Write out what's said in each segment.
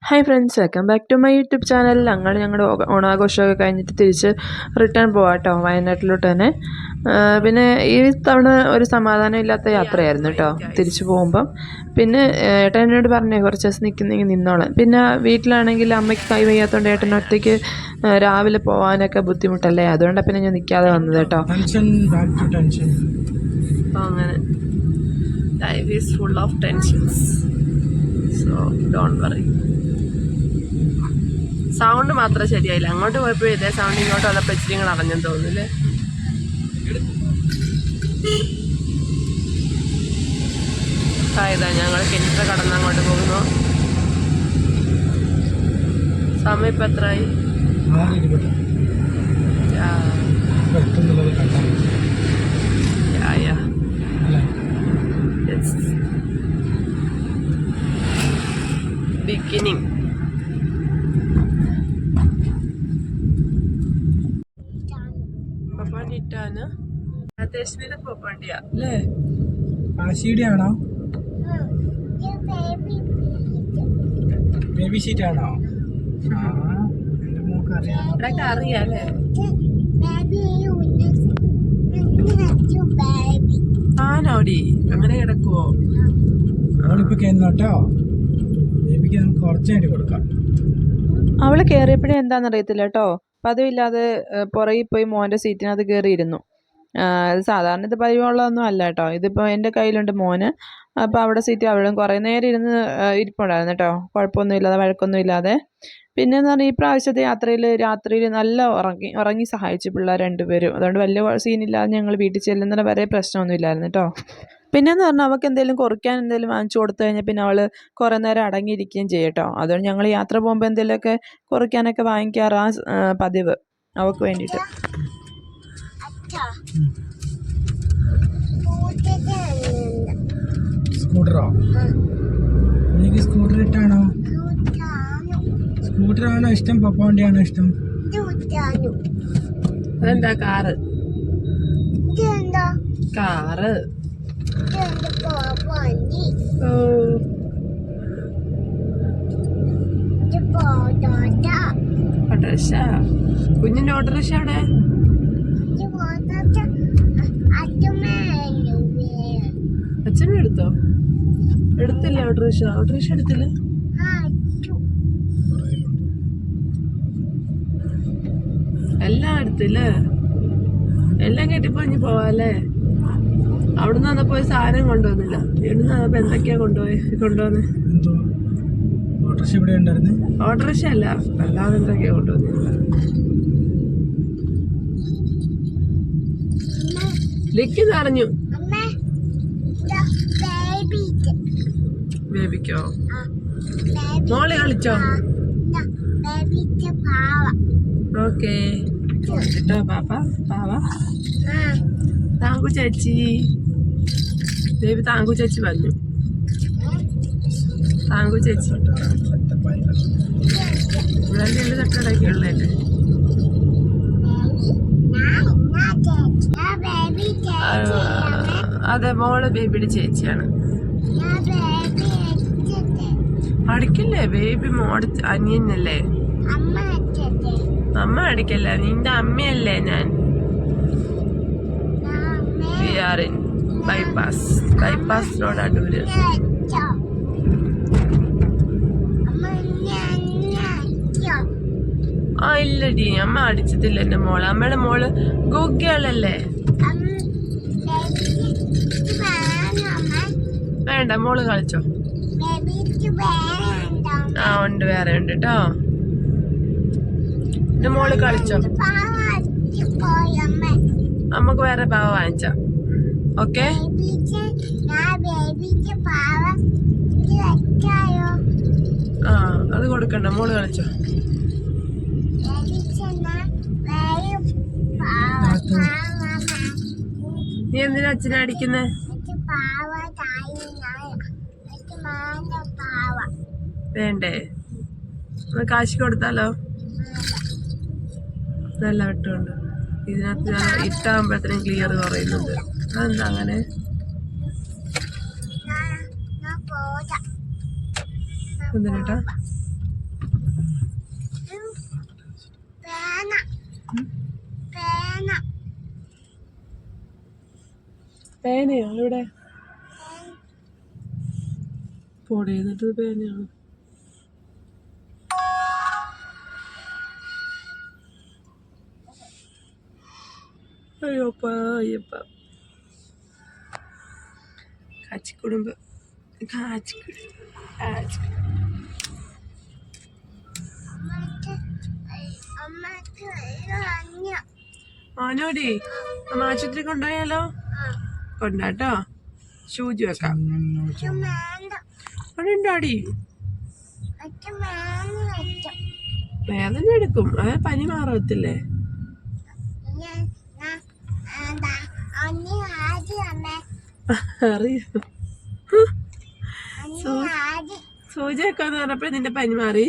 Hi friends, welcome back to my YouTube channel. ഞങ്ങളുടെ ഓണാഘോഷമൊക്കെ കഴിഞ്ഞിട്ട് തിരിച്ച് റിട്ടേൺ പോവാം കേട്ടോ, വയനാട്ടിലോട്ട് തന്നെ. പിന്നെ ഈ തവണ ഒരു സമാധാനം ഇല്ലാത്ത യാത്രയായിരുന്നു കേട്ടോ തിരിച്ചു പോകുമ്പം. പിന്നെ ഏട്ടൻ എന്നോട് പറഞ്ഞേ കുറച്ച് ദിവസം നിൽക്കുന്നെങ്കിൽ നിന്നോളാം. പിന്നെ വീട്ടിലാണെങ്കിൽ അമ്മയ്ക്ക് കൈ വയ്യാത്തതുകൊണ്ട് ഏട്ടൻ ഒറ്റയ്ക്ക് രാവിലെ പോകാനൊക്കെ ബുദ്ധിമുട്ടല്ലേ, അതുകൊണ്ടാണ് പിന്നെ ഞാൻ നിൽക്കാതെ വന്നത് കേട്ടോ. അങ്ങനെ life is full of tensions, so don't worry. Sound മാത്രം ശരിയായില്ല, അങ്ങോട്ട് പോയപ്പോൾ ഇതേ സൗണ്ട് ഇങ്ങോട്ട് വന്നപ്പോൾ ഇച്ചിരി നിങ്ങൾ അറിഞ്ഞെന്ന് തോന്നുന്നില്ലേ. ഇതാ ഞങ്ങൾ കിണറ്റ് കടന്ന് അങ്ങോട്ട് പോകുന്നു. സമയം ഇപ്പം എത്രയായി? ബിഗിനിങ്. പപ്പാണ്ടിട്ടാണ് തേശ്മീര് പോപ്പാണ്ടിയാ അല്ലേ? ആണോ? ബേബി ഷീറ്റ് ആണോ? ഇവിടെയൊക്കെ അറിയാല്ലേ. ആണോടി, അങ്ങനെ കിടക്കുവോ? കേട്ടോ, ബേബിക്ക് നമുക്ക് കുറച്ചായിട്ട് കൊടുക്കാം. അവള് കയറിയപ്പോഴേ എന്താണെന്നറിയത്തില്ല കേട്ടോ, പതിവില്ലാതെ പുറകിൽ പോയി മോൻ്റെ സീറ്റിനകത്ത് കയറിയിരുന്നു. ഇത് സാധാരണ ഇത് പതിവുള്ളതൊന്നും അല്ല കേട്ടോ. ഇതിപ്പോൾ എൻ്റെ കയ്യിലുണ്ട് മോന്, അപ്പോൾ അവിടെ സീറ്റ് അവളും കുറേ നേരം ഇരിപ്പുണ്ടായിരുന്നു കേട്ടോ, കുഴപ്പമൊന്നുമില്ലാതെ വഴക്കൊന്നും ഇല്ലാതെ. പിന്നെയെന്ന് പറഞ്ഞാൽ ഈ പ്രാവശ്യത്തെ രാത്രിയിൽ നല്ല ഉറങ്ങി സഹായിച്ചു പിള്ളേർ രണ്ടുപേരും. അതുകൊണ്ട് വലിയ സീനില്ലാതെ ഞങ്ങൾ വീട്ടിൽ ചെല്ലുന്നത് വരെ പ്രശ്നമൊന്നും ഇല്ലായിരുന്നു കേട്ടോ. പിന്നെയെന്ന് പറഞ്ഞാൽ അവൾക്ക് എന്തെങ്കിലും കുറിക്കാൻ എന്തെങ്കിലും വാങ്ങിച്ചു കൊടുത്തു കഴിഞ്ഞാൽ പിന്നെ അവൾ കുറേ നേരം അടങ്ങിയിരിക്കുകയും ചെയ്യും കേട്ടോ. അതുകൊണ്ട് ഞങ്ങൾ യാത്ര പോകുമ്പോൾ എന്തെങ്കിലുമൊക്കെ കുറിക്കാനൊക്കെ വാങ്ങിക്കാറാണ് പതിവ് അവൾക്ക് വേണ്ടിയിട്ട്. സ്കൂട്ടർ ഇട്ടാണോ? സ്കൂട്ടറാണോ ഇഷ്ടം, പപ്പാണ്ടിയാണോ ഇഷ്ടം? അതെന്താ കാറ്? Car autorickshaw. കുഞ്ഞിന്റെ ഓട്ടോറിക്ഷ അവിടെ അച്ഛനും എടുത്തോ? എടുത്തില്ല ഓട്ടോറിക്ഷ എടുത്തില്ല. എല്ലാം എടുത്തില്ലേ? എല്ലാം കെട്ടിപ്പൊഞ്ഞ് പോവാല്ലേ? അവിടുന്ന് വന്നപ്പോ ഒരു സാധനം കൊണ്ടുവന്നില്ല. ഇവിടുന്ന് വന്നപ്പോ എന്തൊക്കെയാ കൊണ്ടുവന്ന്? ഓട്ടോറിക്ഷ അല്ല, അല്ലാതെ എന്തൊക്കെയാ കൊണ്ടുവന്നില്ല. ലിക്ക് നിറഞ്ഞു. ബേബിക്കോ? മോള് കളിച്ചോ? ഓക്കേ കേട്ടോ പാപ്പ. പാവ താങ്കു ചേച്ചി. ബേബി താങ്കു ചേച്ചി പറഞ്ഞു. താങ്കു ചേച്ചി ഇവിടെ രണ്ട് തട്ടടൊക്കെ ഉള്ളതല്ലേ. അതെ, മോള് ബേബിയുടെ ചേച്ചിയാണ്. അടിക്കല്ലേ, ബേബി മോട് അനിയനല്ലേ. അമ്മ അടിക്കല്ല, നിന്റെ അമ്മയല്ലേ ഞാൻ. We are in bypass road Adoor. ആ ഇല്ലടി, അമ്മ അടിച്ചതില്ല എന്റെ മോള്. അമ്മയുടെ മോള് ഗുഗ്ഗളല്ലേ. വേണ്ട, മോള് കളിച്ചോ. ആ ഉണ്ട്, വേറെ ഉണ്ട് കേട്ടോ. എന്റെ മോള് കളിച്ചോ. അമ്മക്ക് വേറെ പാവ വാങ്ങിച്ച. ഓക്കെ, ആ അത് കൊടുക്കണ്ട, മോള് കളിച്ചോ. നീ എന്തിനാ അച്ഛനെ അടിക്കുന്നേ? വേണ്ടേ? കാശ് കൊടുത്താലോ? നല്ല വെട്ടമുണ്ട് ഇതിനകത്ത്. ഞാൻ ഇട്ടാകുമ്പോഴത്തേനും ക്ലിയർ കുറയുന്നുണ്ട്. അതെന്താ അങ്ങനെ? എന്തിനാ പേനയോ ഇവിടെ പൊടി എന്നിട്ട് പേനയാണ്. അയ്യോപ്പാ അയ്യപ്പ കാച്ചിക്കുടുംബ മോനോടി നമ്മ ആശുപത്രി കൊണ്ടുപോയാലോ? കൊണ്ടാട്ടോ. സൂചി വെക്കാം. അവിടെ ഉണ്ടോടി? വേദന എടുക്കും. അതെ പനി മാറത്തില്ലേ? അറിയോ സൂചി വെക്കാന്ന് പറഞ്ഞപ്പോ നിന്റെ പനി മാറി?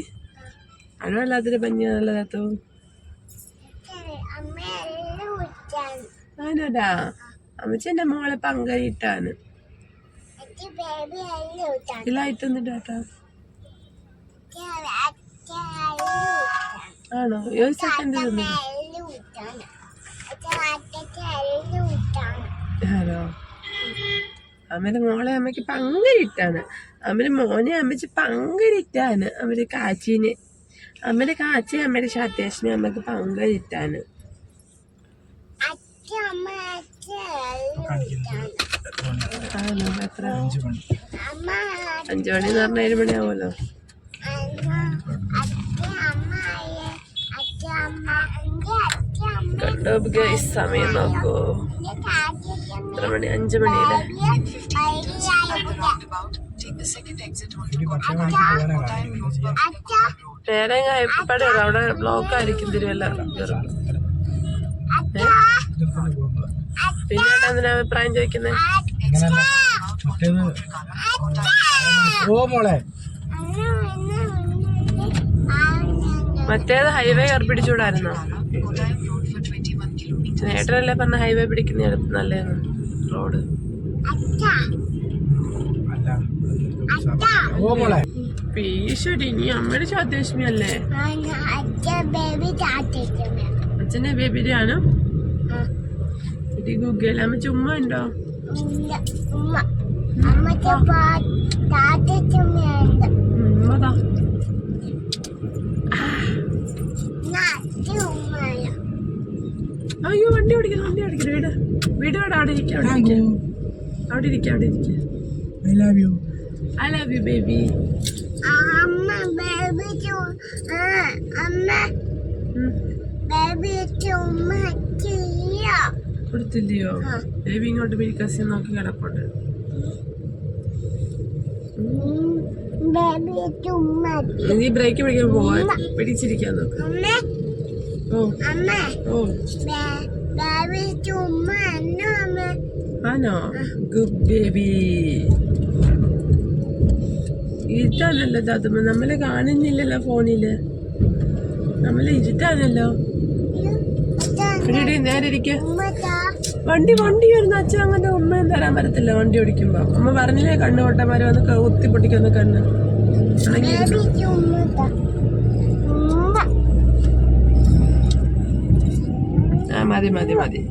അഴ വല്ലാത്തൊരു പനിയാണല്ലോ. ആനോടാ അമ്മച്ചെന്റെ മോളെ പങ്കരിട്ടാണ്. ഇതിലായിട്ടൊന്നിട്ടാ ആണോ? ഒരു സെക്കൻഡ് ഹലോ അമ്മയുടെ മോളെ അമ്മയ്ക്ക് പങ്കരിട്ടാണ്. അമ്മയുടെ മോനെ അമ്മച്ച് പങ്കരിട്ടാണ്. അമ്മയുടെ കാച്ചീനെ അമ്മയുടെ കാച്ചി അമ്മയുടെ ശാത്യാശിനെ അമ്മക്ക് പങ്കരിട്ടാണ്. 5 മണി എന്ന് പറഞ്ഞാൽ 7 മണിയാവുമല്ലോ. കണ്ടോ ഗൈസ്, സമയം നോക്കൂ. എത്ര മണി? 5 മണിയില്ലേ? നേരെ എപ്പോഴും അവിടെ ബ്ലോക്ക് ആയിരിക്കും തിരുവല്ല. പിന്നെ എന്തിനാ അഭിപ്രായം ചോദിക്കുന്നത്? മറ്റേത് ഹൈവേ കയറി പിടിച്ചുകൂടായിരുന്നോ? ചേട്ടനല്ലേ പറഞ്ഞ ഹൈവേ പിടിക്കുന്ന നല്ലതാണ് റോഡ്. പീശടി നീ അമ്മയുടെ ചാത്തേശ്മി അല്ലേ? അച്ഛന്റെ ബേബിയുടെ ആണ്. ഗൂഗിൾ അമ്മ ചുമ്മാ ഉണ്ടോ? അയ്യോ വണ്ടി ഓടിക്കുന്നു. വീട് വീട് അവിടെ ഇരിക്കാം. I love you. I love you, baby. കൊടുത്തില്ലയോ? ബേബി ഇങ്ങോട്ട് കസി നോക്കി കിടപ്പുണ്ട്. നീ ബ്രേക്ക് പിടിക്കാൻ പോവാ. പിടിച്ചിരിക്കാൻ നോക്ക്. ആണോ? Good baby. ഇരുട്ടാണല്ലോ താത്തമ്മ. നമ്മളെ കാണുന്നില്ലല്ലോ ഫോണില്. നമ്മളെ ഇരുട്ടാണല്ലോ. നേരെ ഇരിക്ക. വണ്ടി വരുന്ന അച്ഛൻ അങ്ങനെ ഉമ്മയും തരാൻ പറ്റത്തില്ല വണ്ടി ഓടിക്കുമ്പോ. അമ്മ പറഞ്ഞില്ലേ കണ്ണുകൊട്ടന്മാര് വന്ന് കുത്തി പൊട്ടിക്കൊന്ന് കണ്ണ്. ആ മതി മതി മതി.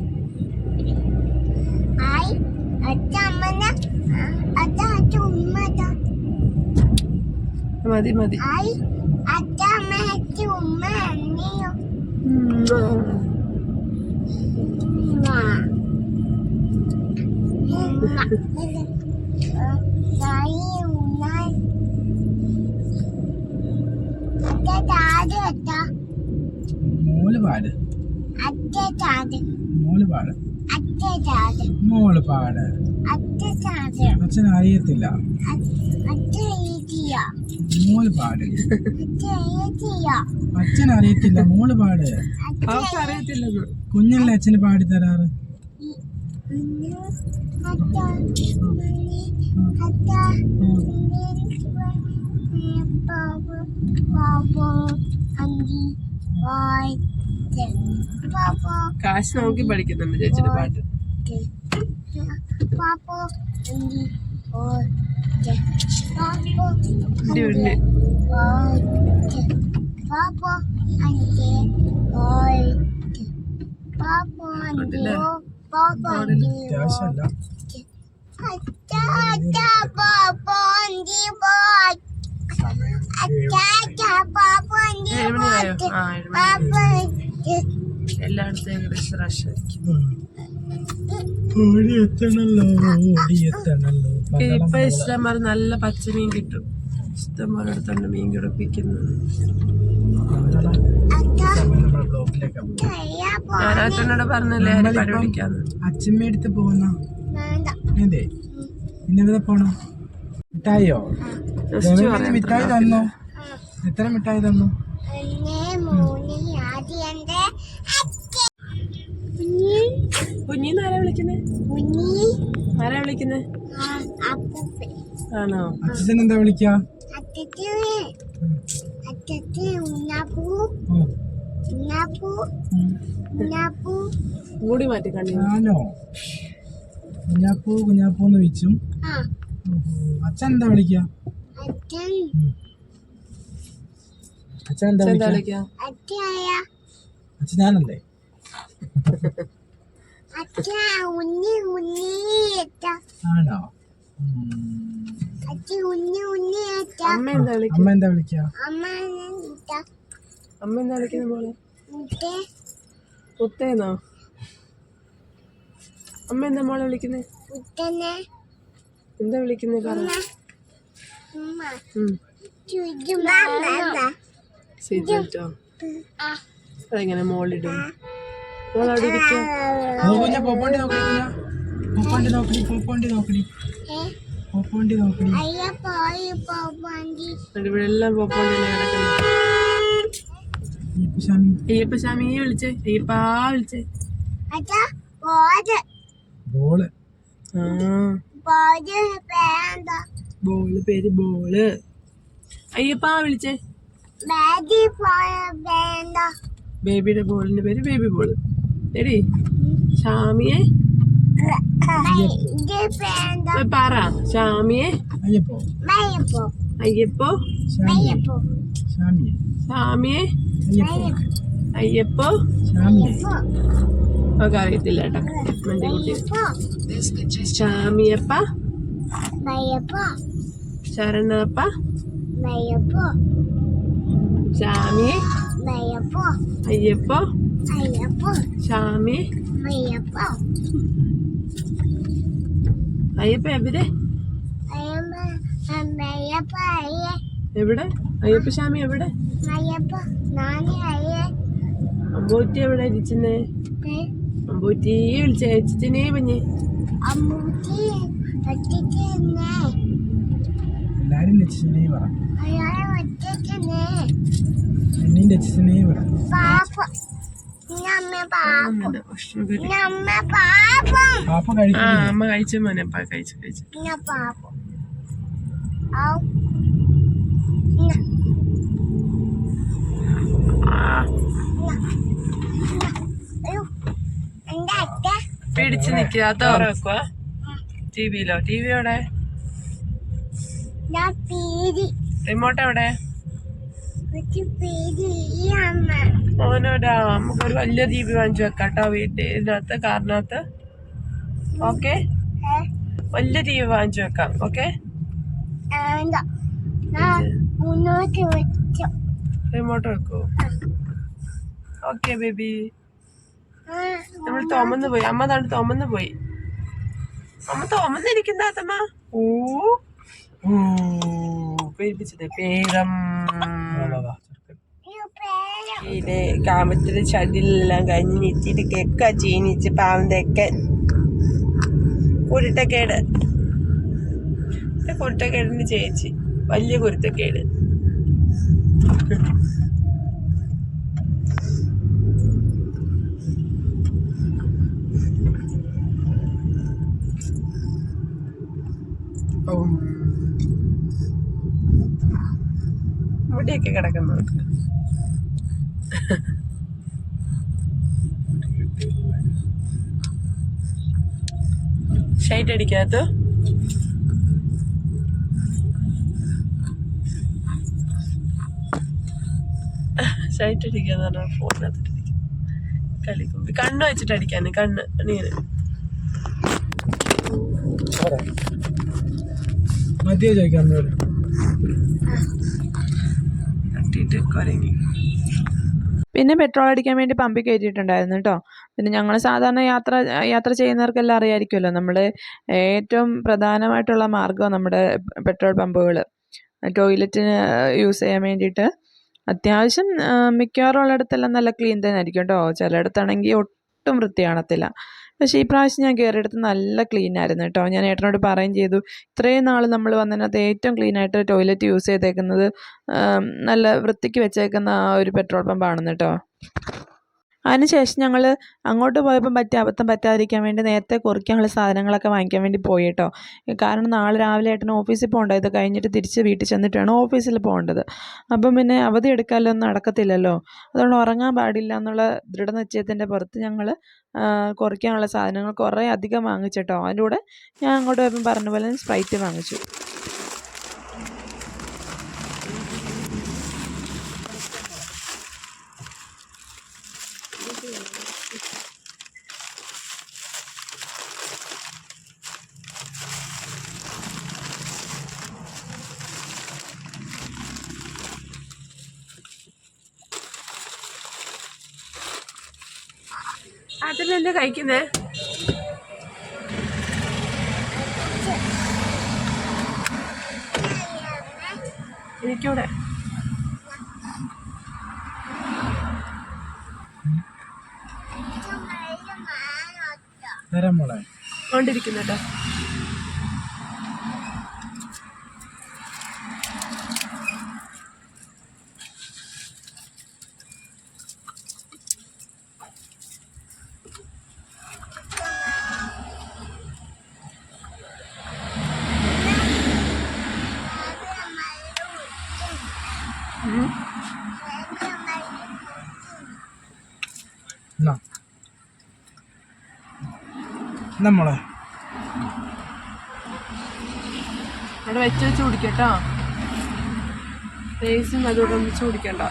മതി മതി. മോള് പാട്. അച്ഛൻ അറിയത്തില്ല. മോള് പാട്. അച്ഛൻ അറിയത്തില്ല. മോള് പാട്. അറിയത്തില്ല. കുഞ്ഞല്ലേ അച്ഛന് പാടി തരാറ്. കാശ് നോക്കി പഠിക്കുന്നുണ്ട് ചേച്ചിയുടെ പാട്ട്. കണ്ടില്ലേ? അത്യാവശ്യമല്ല. സമയം 7 മണിയായോ? ആ 7 മണി. എല്ലായിടത്തും ഏകദേശം റഷ് ആയിരിക്കും. ഓടിയെത്തണല്ലോ. ഇപ്പൊ ഇഷ്ടംപോലെ നല്ല പച്ചമീൻ കിട്ടും. ഇഷ്ടംപോലെ അടുത്തുണ്ട് മീൻ കിടപ്പിക്കുന്നത്. ഞാനച്ഛനോട് പറഞ്ഞല്ലേ പരിപാടി പിടിക്കാന്ന്. അച്ഛമ്മ പോകുന്ന അതെ. പിന്നെ പോണം. മിഠായിയോ? മിഠായി തന്നോ? എത്ര മിഠായി തന്നു? കുഞ്ഞിന്ന് ആരാ വിളിക്കുന്നേ? ആരാ വിളിക്കുന്നേ? ആണോ? അച്ഛൻ എന്താ വിളിക്കാ? മൂടി മാറ്റി കണ്ണി. ആണോ? കുഞ്ഞാപ്പൂ കുഞ്ഞാപ്പൂന്ന് വിളിച്ചും. അച്ഛൻ എന്താ വിളിക്കാ? അച്ഛൻ എന്താ വിളിക്കാ? അച്ഛൻ ഞാനല്ലേ? ആണോ? അമ്മ എന്താ വിളിക്കുക? അമ്മ എന്താ വിളിക്കാ? അമ്മ എന്താ വിളിക്കുന്ന മോളെ? മുത്തേന്നോ? അമ്മ എന്താ മോളെ വിളിക്കുന്നേ? എന്താ വിളിക്കുന്നേ പറ. സിജോ അതെങ്ങനെ മോളിടും? മോളവിടെ ഇരിക്കാം. പോപ്പോണ്ടി നോക്കടി. ഇവിടെ എല്ലാം പോപ്പോണ്ടില്ലേ കിടക്കുന്നത്. അയ്യപ്പസ്വാമിയെ വിളിച്ചേ. അയ്യപ്പാ വിളിച്ചേ. ബോള്. ബോള് പേര് ബോള്. അയ്യപ്പാ വിളിച്ചേ. ബേബിയുടെ ബോളിന്റെ പേര് ബേബി ബോള്. എടി ഷാമിയെ പറ. ഷാമിയെ അയ്യപ്പോ ഷാമിയെ അയ്യപ്പോ ഒക്കെ അറിയത്തില്ല കേട്ടോ. മണ്ടി കുട്ടി. ഷാമിയപ്പ ശരണപ്പ ഷാമിയെ അയ്യപ്പോ ഷാമിയെ അയ്യപ്പ എവിടെ? എവിടെ അയ്യപ്പ ഷാമി എവിടെ? അമ്പൂറ്റി എവിടെ ഇരിക്കുന്നേ? അമ്പൂറ്റി വിളിച്ച ചേച്ചിനെ പഞ്ഞേ. എല്ലാരും രക്ഷിച്ചനേ പറ. എന്നെ രക്ഷിച്ചനേ പറ. പാപ്പ കഴിക്കും. അമ്മ കഴിച്ചു മോനെ. കഴിച്ചു. പിടിച്ചു നിക്കാത്ത വെക്കുവാ. ടിവിയിലോ? ടിവി എവിടെ? റിമോട്ട് എവിടെ? മോനോടാ നമുക്കൊരു വലിയ ടി വി വാങ്ങിച്ചു വെക്കാട്ടോ വീട്ടിൽ. ഇതിനകത്ത് കാറിനകത്ത്. ഓക്കെ വലിയ ടി വി വാങ്ങിച്ചു വെക്കാം. ഓക്കെ റിമോട്ട് വെക്കൂ. Okay baby. നമ്മൾ തോമന്ന് പോയി. അമ്മ താണ്ട് തോമന്ന് പോയി. അമ്മ തോമന്നിരിക്കുന്നമ്മ. ഓ പേരിപ്പിച്ചത് പേരം. ഇതിലെ കാമത്തിലെ ചടിലെല്ലാം കഴിഞ്ഞിട്ട് കെക്ക ചീനിച്ച് പാവന്തൊക്കെ കുരുത്തക്കേട്. കുരുത്തക്കേടിന് ചേച്ചി വലിയ കുരുത്തക്കേട്. മുടിയൊക്കെ കിടക്കുന്നു. ഷൈറ്റ് അടിക്കാത്ത ഷൈറ്റ് അടിക്കാന്ന് പറഞ്ഞാൽ ഫോണിനകത്ത് കളിക്കുമ്പി കണ്ണ് വെച്ചിട്ട് അടിക്കാന് കണ്ണ് നീര് മതിയോ ചോദിക്കാം തട്ടിയിട്ട് കുരങ്ങി. പിന്നെ പെട്രോൾ അടിക്കാൻ വേണ്ടി പമ്പിൽ കയറ്റിയിട്ടുണ്ടായിരുന്നു കേട്ടോ. പിന്നെ ഞങ്ങൾ സാധാരണ യാത്ര ചെയ്യുന്നവർക്കെല്ലാം അറിയാമായിരിക്കുമല്ലോ, നമ്മൾ ഏറ്റവും പ്രധാനമായിട്ടുള്ള മാർഗ്ഗം നമ്മുടെ പെട്രോൾ പമ്പുകൾ ടോയ്ലറ്റിന് യൂസ് ചെയ്യാൻ വേണ്ടിയിട്ട്. അത്യാവശ്യം മിക്കവാറും ഉള്ളിടത്തെല്ലാം നല്ല ക്ലീൻ തന്നെ ആയിരിക്കും കേട്ടോ. ചിലയിടത്താണെങ്കിൽ ഒട്ടും വൃത്തി കാണത്തില്ല. പക്ഷേ ഈ പ്രാവശ്യം ഞാൻ കയറിയെടുത്ത് നല്ല ക്ലീൻ ആയിരുന്നു കേട്ടോ. ഞാൻ ഏട്ടനോട് പറയുകയും ചെയ്തു, ഇത്രയും നാൾ നമ്മൾ വന്നതിനകത്ത് ഏറ്റവും ക്ലീനായിട്ട് ടോയ്ലറ്റ് യൂസ് ചെയ്തേക്കുന്നത് നല്ല വൃത്തിക്ക് വെച്ചേക്കുന്ന ആ ഒരു പെട്രോൾ പമ്പാണെന്ന് കേട്ടോ. അതിനുശേഷം ഞങ്ങൾ അങ്ങോട്ട് പോയപ്പം പറ്റിയ അബദ്ധം പറ്റാതിരിക്കാൻ വേണ്ടി നേരത്തെ കുറിക്കാനുള്ള സാധനങ്ങളൊക്കെ വാങ്ങിക്കാൻ വേണ്ടി പോയി കേട്ടോ. കാരണം നാളെ രാവിലെ ഏട്ടന് ഓഫീസിൽ പോകേണ്ടത്, ഇത് കഴിഞ്ഞിട്ട് തിരിച്ച് വീട്ടിൽ ചെന്നിട്ട് വേണം ഓഫീസിൽ പോകേണ്ടത്. അപ്പം പിന്നെ അവധി എടുക്കാനൊന്നും നടക്കത്തില്ലല്ലോ. അതുകൊണ്ട് ഉറങ്ങാൻ പാടില്ല എന്നുള്ള ദൃഢനിശ്ചയത്തിൻ്റെ പുറത്ത് ഞങ്ങൾ കുറിക്കാനുള്ള സാധനങ്ങൾ കുറേ അധികം വാങ്ങിച്ചിട്ടോ. അതിൻ്റെ കൂടെ ഞാൻ അങ്ങോട്ട് പോയപ്പം പറഞ്ഞ പോലെ സ്പ്രൈറ്റ് വാങ്ങിച്ചു. അതിലെന്താ കഴിക്കുന്നേ? എനിക്കൂടെ തരാം മോളെ. കൊണ്ടിരിക്കുന്നുട്ടോ. നമ്മളെ അവിടെ വെച്ച് കുടിക്കട്ടോ. റേസും അതോടെ ഒന്നിച്ച് കുടിക്കണ്ട.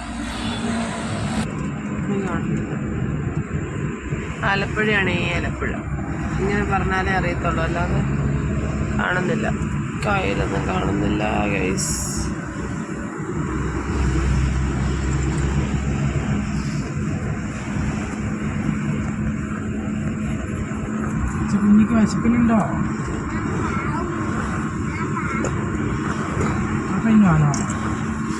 ആലപ്പുഴയാണ് ഈ ആലപ്പുഴ. ഇങ്ങനെ പറഞ്ഞാലേ അറിയത്തുള്ളൂ, അല്ലാതെ കാണുന്നില്ല. കായലൊന്നും കാണുന്നില്ല ഗൈസ്. കുഞ്ഞിക്ക് വിശക്കുന്നുണ്ടോ?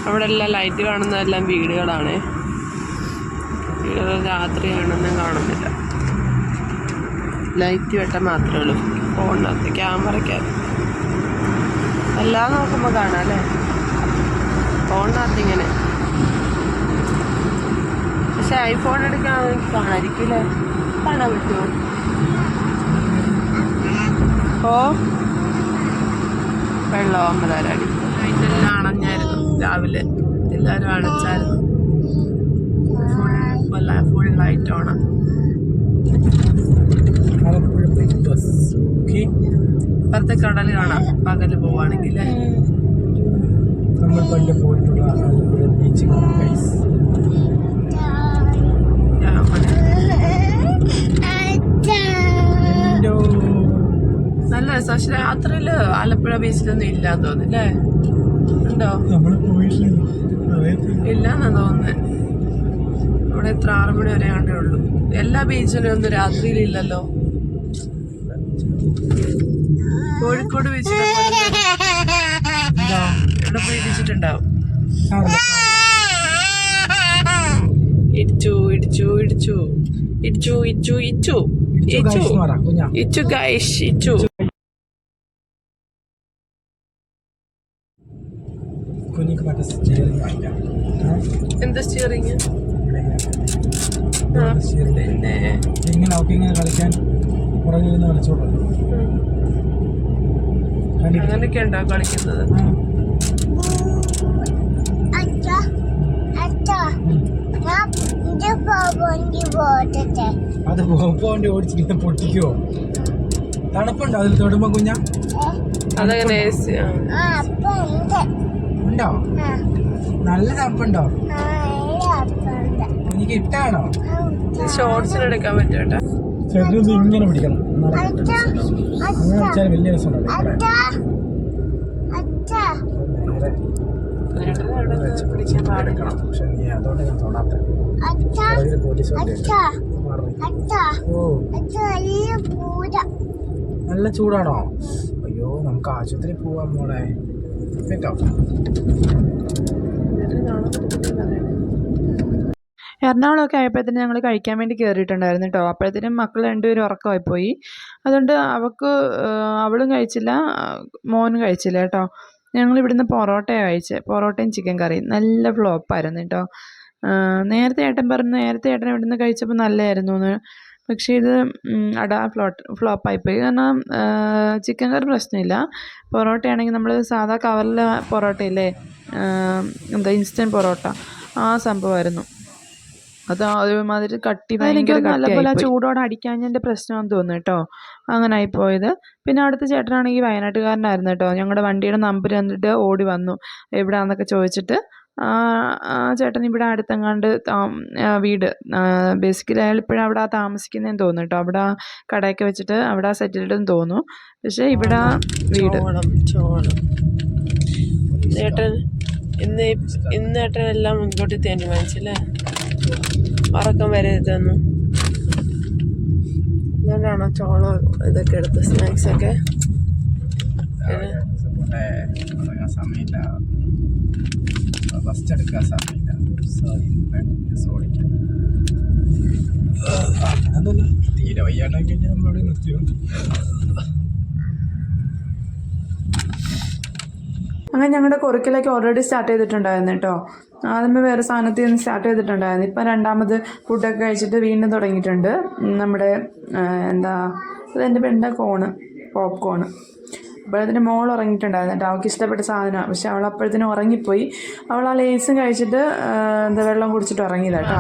അവിടെ എല്ലാം ലൈറ്റ് കാണുന്നതെല്ലാം വീടുകളാണ്. വീടുകൾ രാത്രി കാണുന്നതും കാണുന്നില്ല. ലൈറ്റ് വെട്ടം മാത്രമേ ഉള്ളൂ ഫോണിനകത്ത്, ക്യാമറയ്ക്കകത്ത്. എല്ലാം നോക്കുമ്പോൾ കാണാം അല്ലേ, ഫോണിനകത്ത് ഇങ്ങനെ. പക്ഷെ ഐഫോൺ എടുക്കാൻ കാണാതിരിക്കും അല്ലേ, കാണാൻ പറ്റുമോ? ഓ വെള്ളം അമ്പതാരടി. ലൈറ്റെല്ലാം അണഞ്ഞായിരുന്നു രാവിലെ, എല്ലാവരും അടച്ചായിരുന്നു. Full light Onam. ഇപ്പുറത്തെ കടൽ കാണാം പകല് പോവാണെങ്കിൽ. നമ്മൾ പണ്ട് പോയിട്ടുള്ള ആലപ്പുഴ ബീച്ച് കാണാം ഗൈസ്. നല്ല രസം. പക്ഷെ രാത്രിയില് ആലപ്പുഴ ബീച്ചിലൊന്നും ഇല്ലാന്ന് തോന്നുന്നല്ലേ? ഉണ്ടോ? ഇല്ലാന്നാ തോന്നുന്നത്. അവിടെ എത്ര 6 മണി വരെ ആണ്ടേ ഉള്ളൂ. എല്ലാ ബീച്ചിലും ഒന്നും രാത്രിയിലില്ലല്ലോ. കോഴിക്കോട് ബീച്ചിലെ പോലെ ഇവിടെ പോയി ഇടിച്ചിട്ടുണ്ടാവും. ഇടിച്ചു ഇടിച്ചു ഇടിച്ചു ഇടിച്ചു ഇച്ചു ഇച്ചു ഇച്ചു ഇച്ചു ഗൈഷ് ഇച്ചു. എന്താ സ്റ്റിയറിങ്? പിന്നെ ഇങ്ങനെ കളിക്കാൻ പുറകിൽ നിന്ന് കളിച്ചോളൂ. അങ്ങനെയൊക്കെ ഉണ്ടോ കളിക്കുന്നത്? അത് പോണ്ടി ഓടിച്ചിട്ട് പൊട്ടിക്കുവോ? തണുപ്പുണ്ടോ അതിൽ തൊടുമ്പോ കുഞ്ഞ? അതങ്ങനെ ഉണ്ടോ? നല്ല തണുപ്പുണ്ടോ? എനിക്ക് ഇട്ടാണോ? ഷോർട്സിനെടുക്കാൻ പറ്റും കേട്ടോ. ചെറുത് ഇങ്ങനെ പിടിക്കണം, അങ്ങനെ വെച്ചാൽ വലിയ രസമുണ്ടോ? എടുക്കണം, പക്ഷെ നീ അതുകൊണ്ട് ഞാൻ തൊടാത്ത. പോലീസ് നല്ല ചൂടാണോ? അയ്യോ, നമുക്ക് ആശുപത്രി പോവാൻ മോളെ കേട്ടോ. എറണാകുളമൊക്കെ ആയപ്പോഴത്തേനും ഞങ്ങൾ കഴിക്കാൻ വേണ്ടി കയറിയിട്ടുണ്ടായിരുന്നു കേട്ടോ. അപ്പോഴത്തേനും മക്കൾ രണ്ടുപേരും ഉറക്കമായി പോയി. അതുകൊണ്ട് അവളും കഴിച്ചില്ല, മോനും കഴിച്ചില്ല കേട്ടോ. ഞങ്ങൾ ഇവിടുന്ന് പൊറോട്ടയാണ് കഴിച്ചത്. പൊറോട്ടയും ചിക്കൻ കറിയും നല്ല ഫ്ലോപ്പായിരുന്നു കേട്ടോ. നേരത്തെ ഏട്ടൻ ഇവിടുന്ന് കഴിച്ചപ്പോൾ നല്ലതായിരുന്നു എന്ന്. പക്ഷേ ഇത് ഫ്ലോപ്പായിപ്പോയി. കാരണം ചിക്കൻ കറി പ്രശ്നമില്ല. പൊറോട്ടയാണെങ്കിൽ നമ്മൾ സാധാ കവറിലെ പൊറോട്ടയില്ലേ, ഇൻസ്റ്റൻറ്റ് പൊറോട്ട, ആ സംഭവമായിരുന്നു. അത് ഒരുമാതിരി ഭയങ്കര നല്ലപോലെ ചൂടോടെ അടിക്കാഞ്ഞതിൻ്റെ പ്രശ്നമാണെന്ന് തോന്നുന്നു കേട്ടോ. അങ്ങനെ ആയിപ്പോയത്. പിന്നെ അവിടുത്തെ ചേട്ടനാണെങ്കിൽ വയനാട്ടുകാരനായിരുന്നു കേട്ടോ. ഞങ്ങളുടെ വണ്ടിയുടെ നമ്പർ തന്നിട്ട് ഓടി വന്നു എവിടെയാണെന്നൊക്കെ ചോദിച്ചിട്ട്. ആ ചേട്ടൻ ഇവിടെ അടുത്തെങ്ങാണ്ട് വീട്, ബേസിക്കലി അയാൾ ഇപ്പോഴും അവിടെ താമസിക്കുന്നതെന്ന് തോന്നുന്നു കേട്ടോ. അവിടെ കടയൊക്കെ വെച്ചിട്ട് അവിടെ സെറ്റിൽഡെന്ന് തോന്നുന്നു. പക്ഷേ ഇവിടെ വീട്. ഏട്ടൻ ഇന്ന് ഏട്ടൻ എല്ലാം മുൻകൂട്ടി തീരുമാനിച്ചല്ലേ, ഉറക്കം വരരുതെന്ന്. അതുകൊണ്ടാണോ ചോളം ഇതൊക്കെ എടുത്ത് സ്നാക്സ് ഒക്കെ? സമയമില്ല, ഫസ്റ്റ് എടുക്കാൻ സമയമില്ല. അങ്ങനൊന്നുമില്ല, തീരെ വയ്യാണ്ടാക്കി കഴിഞ്ഞാൽ നമ്മളവിടെ നിർത്തിയോ. അങ്ങനെ ഞങ്ങളുടെ കുറുക്കിലേക്ക് ഓൾറെഡി സ്റ്റാർട്ട് ചെയ്തിട്ടുണ്ടായിരുന്നു കേട്ടോ. ആദ്യമേ വേറെ സാധനത്തിൽ നിന്ന് സ്റ്റാർട്ട് ചെയ്തിട്ടുണ്ടായിരുന്നു. ഇപ്പം രണ്ടാമത് ഫുഡൊക്കെ കഴിച്ചിട്ട് വീണ്ടും തുടങ്ങിയിട്ടുണ്ട്. നമ്മുടെ അതെൻ്റെ പെണ്ണ പോപ്കോണ്. അപ്പോഴത്തേന് മോൾ ഉറങ്ങിയിട്ടുണ്ടായിരുന്നു കേട്ടോ. അവൾക്ക് ഇഷ്ടപ്പെട്ട സാധനമാണ്. പക്ഷെ അവൾ അപ്പോഴത്തേനും ഉറങ്ങിപ്പോയി. അവൾ ആ ലേസും കഴിച്ചിട്ട് വെള്ളം കുടിച്ചിട്ട് ഉറങ്ങിയതാട്ടോ.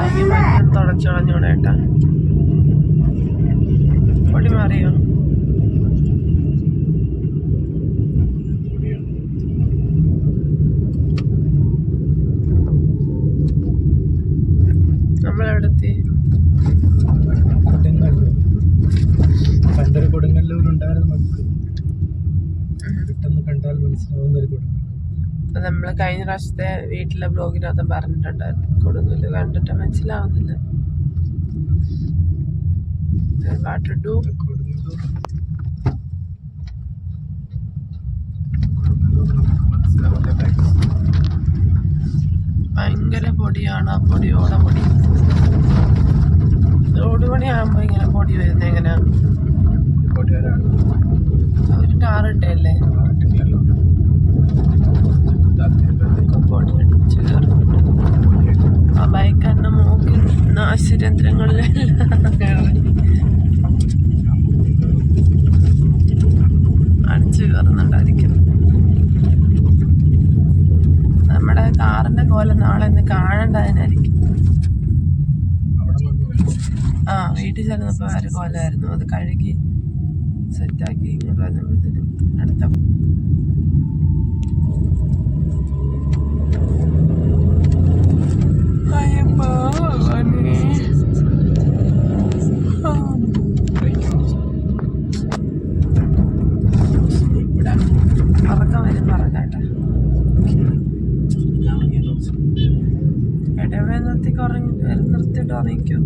തുടച്ചോളഞ്ഞോടേട്ടാ പൊടി മാറിയോ? നമ്മളെവിടെത്തി? പണ്ടൊരു കൊടുങ്ങല്ലൂരുണ്ടായിരുന്നു, നമുക്ക് പെട്ടെന്ന് കണ്ടാൽ മനസ്സിലാവുന്ന ഒരു കൊടുങ്ങല്ലൂർ. അത് നമ്മൾ കഴിഞ്ഞ പ്രാവശ്യത്തെ വീട്ടിലെ ബ്ലോഗിനകത്ത് പറഞ്ഞിട്ടുണ്ടായിരുന്നു. കൊടുങ്ങല്ലൂർ കണ്ടിട്ട് മനസ്സിലാവുന്നില്ല. ഭയങ്കര പൊടിയാണ്, ആ പൊടിയോടെ പൊടി. റോഡ് പണിയാകുമ്പോ ഇങ്ങനെ പൊടി വരുന്നത് എങ്ങനെയാ? അവര് ടാറിട്ടല്ലേ പൊടി അടിച്ച് ആ ബൈക്കാരനെ നോക്കി നാശരന്ധ്രങ്ങളിലെല്ലാം അടിച്ചു കയറുന്നുണ്ടായിരിക്കും. നമ്മുടെ കാറിന്റെ കോലം നാളെ ഇന്ന് കാണണ്ടതിനായിരിക്കും. വീട്ടിൽ ചെന്നപ്പോൾ ഒരു കോലമായിരുന്നു. അത് കഴുകി സെറ്റാക്കി ഇങ്ങോട്ട് വന്നപ്പോഴത്തേനും അടുത്ത ഉറക്കം വരും പറഞ്ഞാട്ടെ. എവിടെ നിർത്തിയിട്ട് ഉറങ്ങിക്കോ.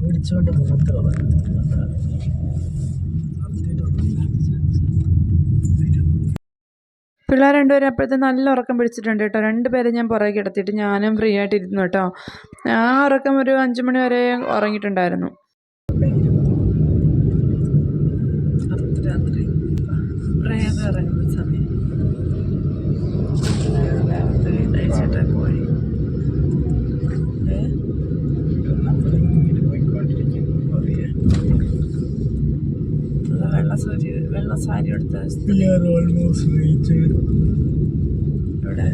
പിടിച്ചോണ്ട് പിള്ളേർ രണ്ടുപേരും അപ്പോഴത്തെ നല്ല ഉറക്കം പിടിച്ചിട്ടുണ്ട് കേട്ടോ. രണ്ടുപേരെ ഞാൻ പുറകെ കിടത്തിയിട്ട് ഞാനും ഫ്രീ ആയിട്ടിരുന്നു കേട്ടോ. ആ ഉറക്കം ഒരു 5 മണി വരെ ഉറങ്ങിയിട്ടുണ്ടായിരുന്നു. രാത്രി ഇറങ്ങുന്ന സമയം പോയി വെള്ള സാരി എടുത്ത ഇവിടെ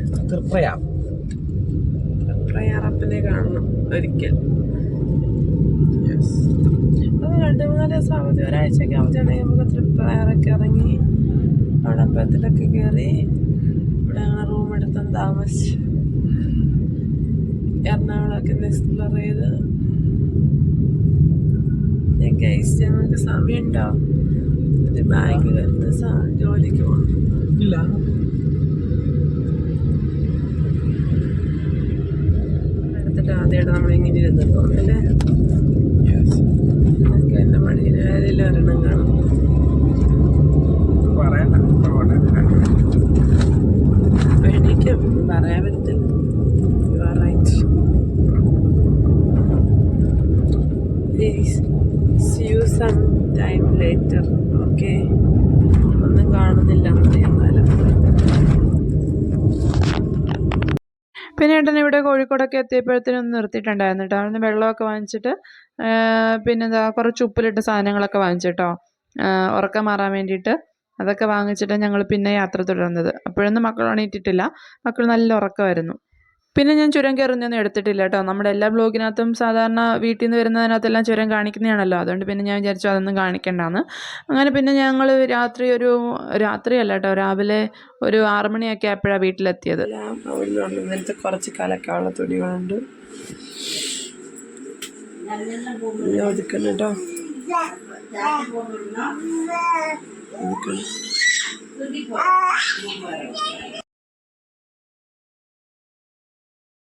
തൃപ്രയാറപ്പനെ കാണണം ഒരിക്കൽ. അത് 2-3 ദിവസം അവധി, ഒരാഴ്ചയൊക്കെ അവധി ഉണ്ടെങ്കിൽ നമുക്ക് തൃപ്രയാറൊക്കെ ഇറങ്ങി അവിടെ അമ്പലത്തിലൊക്കെ കയറി ഇവിടെ അങ്ങനെ റൂം എടുത്തും താമസിച്ച് എറണാകുളമൊക്കെ ഒന്ന് എക്സ്പ്ലോർ ചെയ്ത് ഗൈസ് ഞങ്ങൾക്ക് സമയമുണ്ടോ ഒരു ബാങ്ക് വരുന്ന ജോലിക്ക് പോകണം. ഇല്ല എടുത്തിട്ട് ആദ്യമായിട്ട് നമ്മളിങ്ങനെ ഇരുന്ന് തോന്നല്ലേ. നിങ്ങൾക്ക് എൻ്റെ മടിയിൽ ഏതെങ്കിലും ഒരെണ്ണം കാണും. പറയണ്ട എനിക്ക് പറയാൻ പറ്റത്തില്ല. You are right. Please see you some time later. Okay. ഒന്നും കാണുന്നില്ല എന്നാലും. പിന്നെ ഏട്ടൻ ഇവിടെ കോഴിക്കോടൊക്കെ എത്തിയപ്പോഴത്തേനും ഒന്ന് നിർത്തിയിട്ടുണ്ടായിരുന്നു കേട്ടോ. അവിടുന്ന് വെള്ളമൊക്കെ വാങ്ങിച്ചിട്ട് പിന്നെന്താ കുറച്ച് ഉപ്പിലിട്ട സാധനങ്ങളൊക്കെ വാങ്ങിച്ചിട്ടോ, ഉറക്കം മാറാൻ വേണ്ടിയിട്ട്. അതൊക്കെ വാങ്ങിച്ചിട്ട് ഞങ്ങൾ പിന്നെ യാത്ര തുടർന്നത്. അപ്പോഴൊന്നും മക്കൾ എണീറ്റിട്ടില്ല, മക്കൾ നല്ല ഉറക്കമായിരുന്നു. പിന്നെ ഞാൻ ചുരം കയറുന്നൊന്നും എടുത്തിട്ടില്ല കേട്ടോ. നമ്മുടെ എല്ലാ ബ്ലോഗിനകത്തും സാധാരണ വീട്ടിൽ നിന്ന് വരുന്നതിനകത്തെല്ലാം ചുരം കാണിക്കുന്നതാണല്ലോ, അതുകൊണ്ട് പിന്നെ ഞാൻ വിചാരിച്ചു അതൊന്നും കാണിക്കണ്ടാന്ന്. അങ്ങനെ പിന്നെ ഞങ്ങൾ രാത്രിയല്ല കേട്ടോ, രാവിലെ ഒരു 6 മണിയൊക്കെ ആയപ്പോഴാണ് വീട്ടിലെത്തിയത്. അവിടെ ഇന്നലത്തെ കുറച്ച് കലക്കാനുള്ള തുണികളുണ്ട് ഒതുക്കണം കേട്ടോ. ഒതുക്കണം.